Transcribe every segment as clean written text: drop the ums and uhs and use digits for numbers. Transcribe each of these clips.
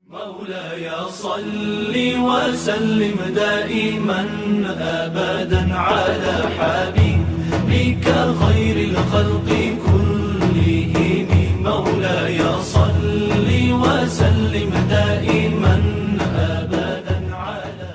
مولاي صل وسلم دائما أبدا على حبيبك خير الخلق كلهم مولاي صل وسلم دائما أبدا على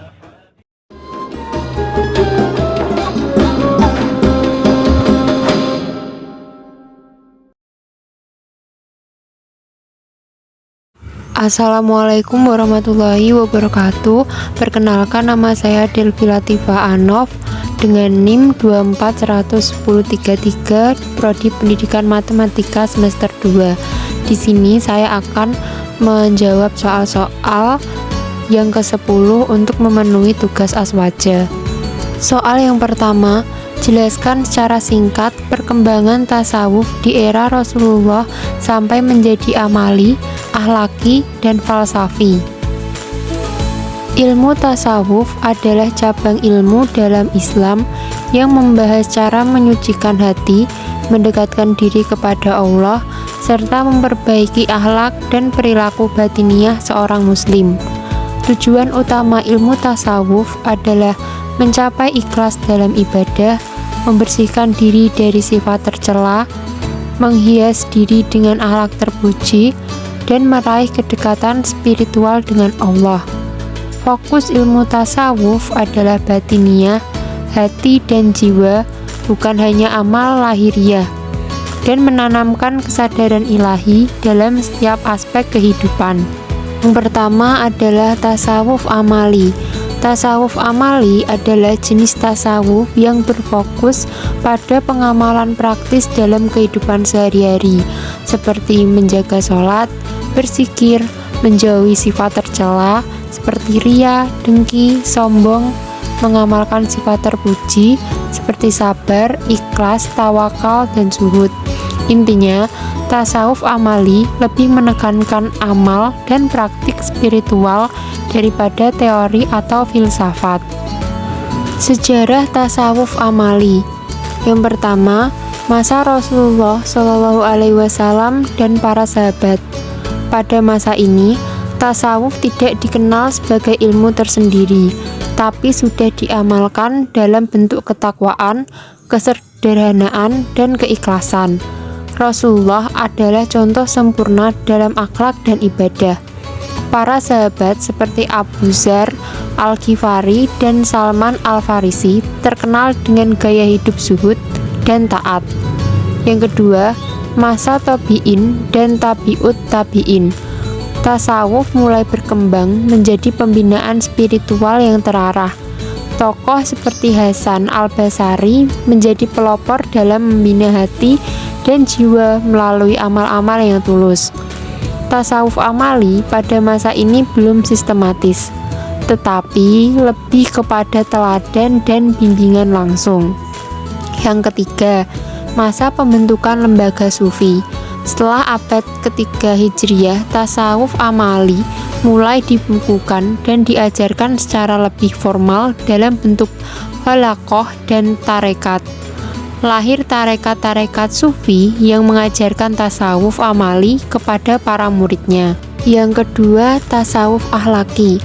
Assalamualaikum warahmatullahi wabarakatuh. Perkenalkan, nama saya Delvi Latifah Anof dengan NIM 2411033, Prodi Pendidikan Matematika semester 2. Di sini saya akan menjawab soal-soal yang ke-10 untuk memenuhi tugas aswaja. Soal yang pertama, jelaskan secara singkat perkembangan tasawuf di era Rasulullah sampai menjadi amali, akhlaki, dan falsafi. Ilmu tasawuf adalah cabang ilmu dalam Islam yang membahas cara menyucikan hati, mendekatkan diri kepada Allah, serta memperbaiki akhlak dan perilaku batiniah seorang muslim. Tujuan utama ilmu tasawuf adalah mencapai ikhlas dalam ibadah, membersihkan diri dari sifat tercela, menghias diri dengan akhlak terpuji, dan meraih kedekatan spiritual dengan Allah. Fokus ilmu tasawuf adalah batiniah, hati dan jiwa, bukan hanya amal lahiriah, dan menanamkan kesadaran ilahi dalam setiap aspek kehidupan. Yang pertama adalah tasawuf amali. Tasawuf amali adalah jenis tasawuf yang berfokus pada pengamalan praktis dalam kehidupan sehari-hari, seperti menjaga sholat, berzikir, menjauhi sifat tercela seperti ria, dengki, sombong, mengamalkan sifat terpuji seperti sabar, ikhlas, tawakal, dan zuhud. Intinya, tasawuf amali lebih menekankan amal dan praktik spiritual daripada teori atau filsafat. Sejarah tasawuf amali. Yang pertama, masa Rasulullah SAW dan para sahabat. Pada masa ini, tasawuf tidak dikenal sebagai ilmu tersendiri, tapi sudah diamalkan dalam bentuk ketakwaan, kesederhanaan, dan keikhlasan. Rasulullah adalah contoh sempurna dalam akhlak dan ibadah. Para sahabat seperti Abu Dzar Al-Ghifari dan Salman Al-Farisi terkenal dengan gaya hidup zuhud dan taat. Yang kedua, masa tabi'in dan tabi'ut tabi'in. Tasawuf mulai berkembang menjadi pembinaan spiritual yang terarah. Tokoh seperti Hasan Al-Basari menjadi pelopor dalam membina hati dan jiwa melalui amal-amal yang tulus. Tasawuf amali pada masa ini belum sistematis, tetapi lebih kepada teladan dan bimbingan langsung. Yang ketiga, masa pembentukan lembaga sufi. Setelah abad ketiga Hijriah, tasawuf amali mulai dibukukan dan diajarkan secara lebih formal dalam bentuk halaqah dan tarekat. Lahir tarekat-tarekat sufi yang mengajarkan tasawuf amali kepada para muridnya. Yang kedua, tasawuf akhlaki.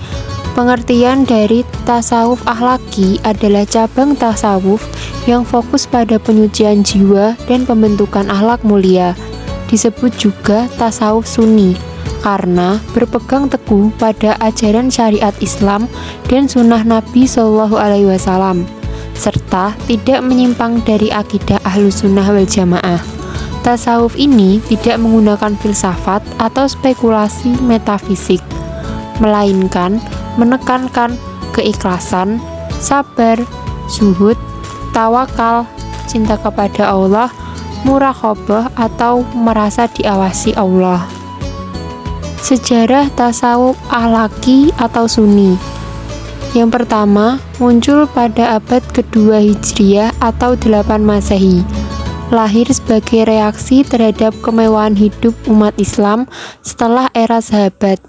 Pengertian dari tasawuf akhlaki adalah cabang tasawuf yang fokus pada penyucian jiwa dan pembentukan akhlak mulia. Disebut juga tasawuf sunni karena berpegang teguh pada ajaran syariat Islam dan sunnah Nabi SAW, serta tidak menyimpang dari akidah Ahlus Sunnah wal Jamaah. Tasawuf ini tidak menggunakan filsafat atau spekulasi metafisik, melainkan menekankan keikhlasan, sabar, zuhud, tawakal, cinta kepada Allah, muraqabah atau merasa diawasi Allah. Sejarah tasawuf akhlaki atau sunni. Yang pertama, muncul pada abad kedua Hijriah atau 8 Masehi. Lahir sebagai reaksi terhadap kemewahan hidup umat Islam setelah era sahabat.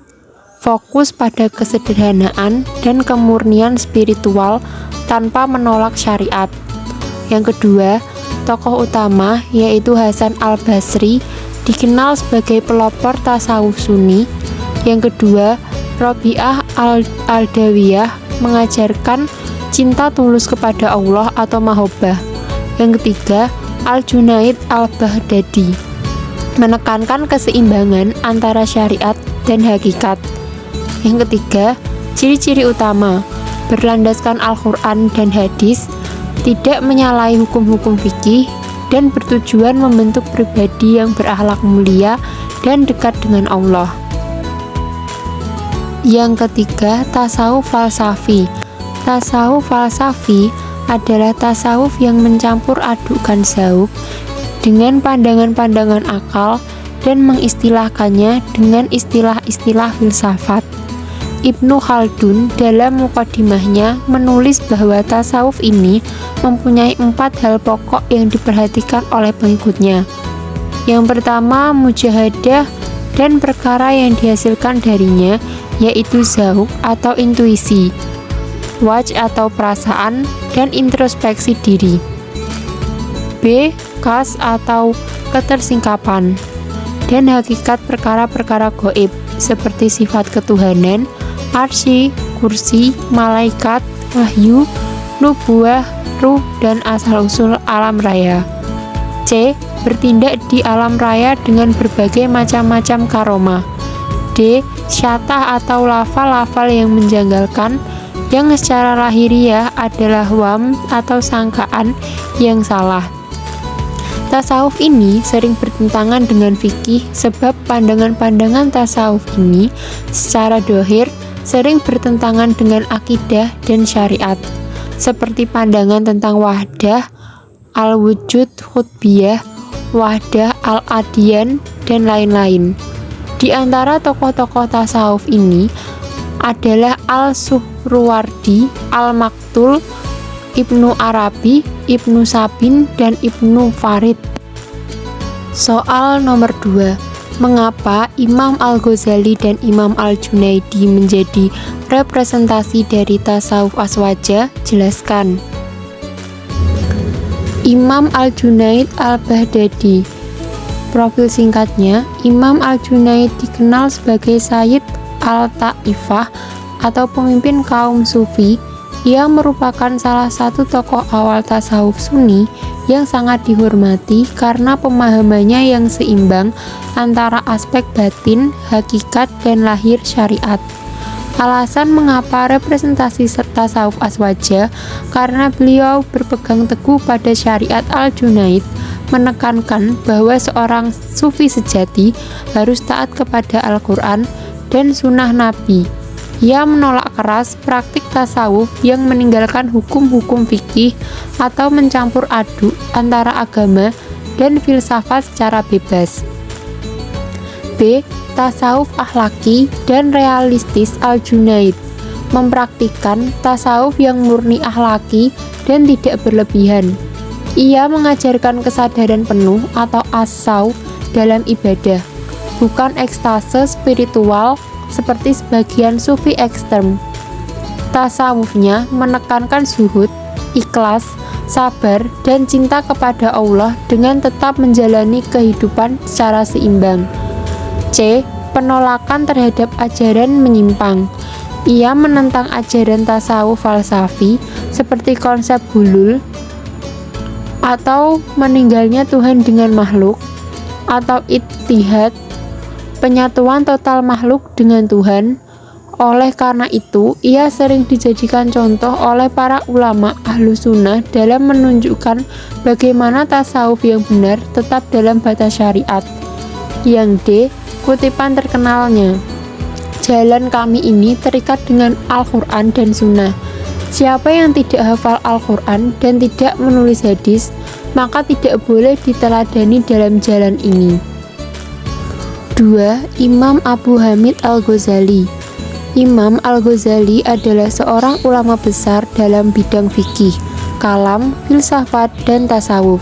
Fokus pada kesederhanaan dan kemurnian spiritual tanpa menolak syariat. Yang kedua, tokoh utama yaitu Hasan Al-Basri dikenal sebagai pelopor tasawuf sunni. Yang kedua, Robi'ah Al-Adawiyah mengajarkan cinta tulus kepada Allah atau mahabbah. Yang ketiga, Al-Junaid Al-Baghdadi menekankan keseimbangan antara syariat dan hakikat. Yang ketiga, ciri-ciri utama berlandaskan Al-Quran dan hadis, tidak menyalahi hukum-hukum fikih, dan bertujuan membentuk pribadi yang berakhlak mulia dan dekat dengan Allah. Yang ketiga, tasawuf falsafi. Tasawuf falsafi adalah tasawuf yang mencampur adukan zauq dengan pandangan-pandangan akal dan mengistilahkannya dengan istilah-istilah filsafat. Ibnu Khaldun dalam muqaddimahnya menulis bahwa tasawuf ini mempunyai 4 hal pokok yang diperhatikan oleh pengikutnya. Yang pertama, mujahadah dan perkara yang dihasilkan darinya, yaitu zauq atau intuisi, wajh atau perasaan, dan introspeksi diri. B. Kas atau ketersingkapan dan hakikat perkara-perkara gaib seperti sifat ketuhanan, arsy, kursi, malaikat, wahyu, nubuah, ruh, dan asal-usul alam raya. C. Bertindak di alam raya dengan berbagai macam-macam karomah. D. Syatah atau lafal-lafal yang menjanggalkan, yang secara lahiriah adalah wam atau sangkaan yang salah. Tasawuf ini sering bertentangan dengan fikih sebab pandangan-pandangan tasawuf ini secara dohir sering bertentangan dengan akidah dan syariat, seperti pandangan tentang wahdah, al-wujud khutbiyah, wahdah al-adiyan, dan lain-lain. Di antara tokoh-tokoh tasawuf ini adalah Al-Suhrawardi, Al-Maktul, Ibnu Arabi, Ibnu Sabin, dan Ibnu Farid. Soal nomor 2. Mengapa Imam Al-Ghazali dan Imam Al-Junaidi menjadi representasi dari tasawuf aswaja? Jelaskan. Imam Al-Junaid Al-Baghdadi. Profil singkatnya, Imam Al-Junaid dikenal sebagai Sayyid Al-Ta'ifah atau pemimpin kaum Sufi. Ia merupakan salah satu tokoh awal tasawuf Sunni yang sangat dihormati karena pemahamannya yang seimbang antara aspek batin, hakikat, dan lahir syariat. Alasan mengapa representasi tasawuf aswaja, karena beliau berpegang teguh pada syariat Al-Junaid, menekankan bahwa seorang sufi sejati harus taat kepada Al-Quran dan sunnah Nabi. Ia menolak keras praktik tasawuf yang meninggalkan hukum-hukum fikih atau mencampur aduk antara agama dan filsafat secara bebas. B. Tasawuf akhlaki dan realistis Al-Junaid mempraktikkan tasawuf yang murni akhlaki dan tidak berlebihan. Ia mengajarkan kesadaran penuh atau as-saw dalam ibadah, bukan ekstase spiritual seperti sebagian sufi ekstrem. Tasawufnya menekankan zuhud, ikhlas, sabar, dan cinta kepada Allah dengan tetap menjalani kehidupan secara seimbang. C. Penolakan terhadap ajaran menyimpang. Ia menentang ajaran tasawuf falsafi seperti konsep hulul atau meninggalnya Tuhan dengan makhluk, atau ittihad, penyatuan total makhluk dengan Tuhan. Oleh karena itu, ia sering dijadikan contoh oleh para ulama ahlu sunnah dalam menunjukkan bagaimana tasawuf yang benar tetap dalam batas syariat. Yang D. Kutipan terkenalnya, jalan kami ini terikat dengan Al-Quran dan Sunnah. Siapa yang tidak hafal Al-Quran dan tidak menulis hadis, maka tidak boleh diteladani dalam jalan ini. 2. Imam Abu Hamid Al-Ghazali. Imam Al-Ghazali adalah seorang ulama besar dalam bidang fikih, kalam, filsafat, dan tasawuf.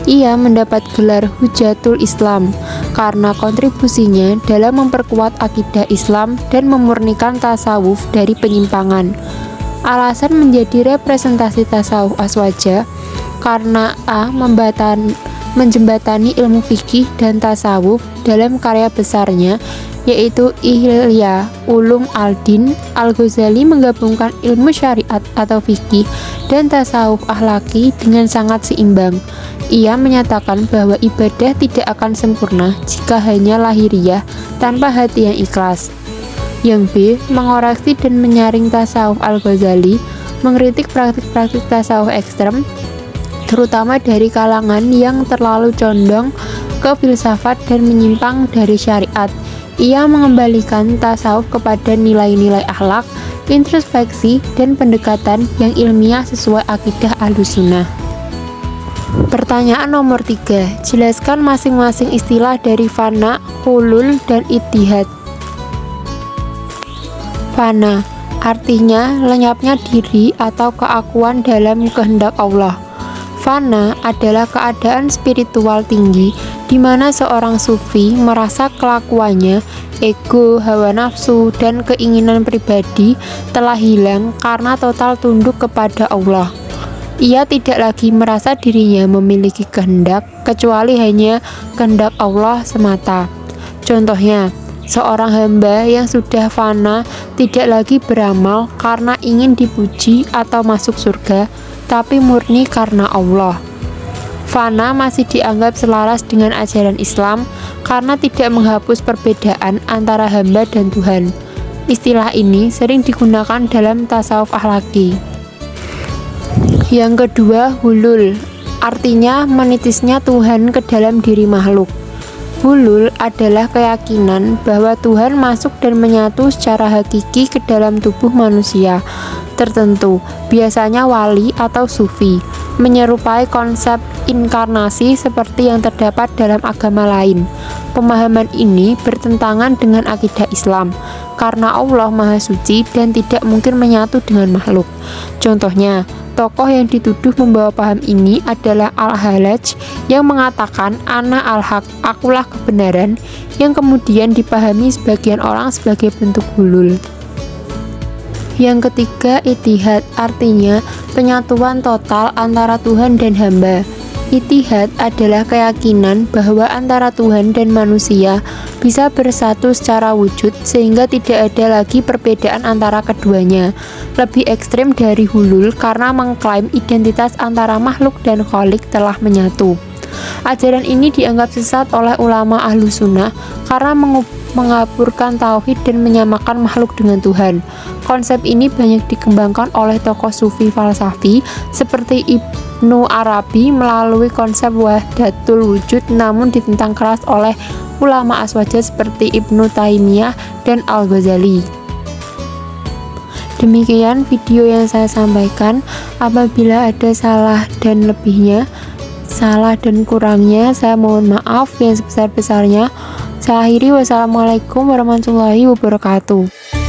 Ia mendapat gelar Hujatul Islam karena kontribusinya dalam memperkuat akidah Islam dan memurnikan tasawuf dari penyimpangan. Alasan menjadi representasi tasawuf aswaja karena A. menjembatani ilmu fikih dan tasawuf dalam karya besarnya, yaitu Ihya Ulum al-Din. Al-Ghazali menggabungkan ilmu syariat atau fikih dan tasawuf akhlaki dengan sangat seimbang. Ia menyatakan bahwa ibadah tidak akan sempurna jika hanya lahiriah tanpa hati yang ikhlas. Yang B, mengoreksi dan menyaring tasawuf. Al-Ghazali mengkritik praktik-praktik tasawuf ekstrem, terutama dari kalangan yang terlalu condong ke filsafat dan menyimpang dari syariat. Ia mengembalikan tasawuf kepada nilai-nilai akhlak, introspeksi, dan pendekatan yang ilmiah sesuai akidah Ahlussunnah. Pertanyaan nomor 3. Jelaskan masing-masing istilah dari fana, hulul, dan ittihad. Fana artinya lenyapnya diri atau keakuan dalam kehendak Allah. Fana adalah keadaan spiritual tinggi di mana seorang sufi merasa kelakuannya, ego, hawa nafsu, dan keinginan pribadi telah hilang karena total tunduk kepada Allah. Ia tidak lagi merasa dirinya memiliki kehendak kecuali hanya kehendak Allah semata. Contohnya, seorang hamba yang sudah fana tidak lagi beramal karena ingin dipuji atau masuk surga, tapi murni karena Allah. Fana masih dianggap selaras dengan ajaran Islam karena tidak menghapus perbedaan antara hamba dan Tuhan. Istilah ini sering digunakan dalam tasawuf akhlaki. Yang kedua, hulul, artinya menitisnya Tuhan ke dalam diri makhluk. Hulul adalah keyakinan bahwa Tuhan masuk dan menyatu secara hakiki ke dalam tubuh manusia tertentu, biasanya wali atau sufi, menyerupai konsep inkarnasi seperti yang terdapat dalam agama lain. Pemahaman ini bertentangan dengan akidah Islam, karena Allah Maha Suci dan tidak mungkin menyatu dengan makhluk. Contohnya, tokoh yang dituduh membawa paham ini adalah Al-Hallaj yang mengatakan ana al-haq, akulah kebenaran, yang kemudian dipahami sebagian orang sebagai bentuk hulul. Yang ketiga, ittihad, artinya penyatuan total antara Tuhan dan hamba. Ittihad adalah keyakinan bahwa antara Tuhan dan manusia bisa bersatu secara wujud sehingga tidak ada lagi perbedaan antara keduanya. Lebih ekstrim dari hulul karena mengklaim identitas antara makhluk dan Khalik telah menyatu. Ajaran ini dianggap sesat oleh ulama Ahlussunnah karena mengaburkan tauhid dan menyamakan makhluk dengan Tuhan. Konsep ini banyak dikembangkan oleh tokoh sufi falsafi seperti Ibnu Arabi melalui konsep wahdatul wujud, namun ditentang keras oleh ulama aswaja seperti Ibnu Taimiyah dan Al-Ghazali. Demikian video yang saya sampaikan. Apabila ada salah dan kurangnya, saya mohon maaf yang sebesar-besarnya. Saya akhiri, wassalamualaikum warahmatullahi wabarakatuh.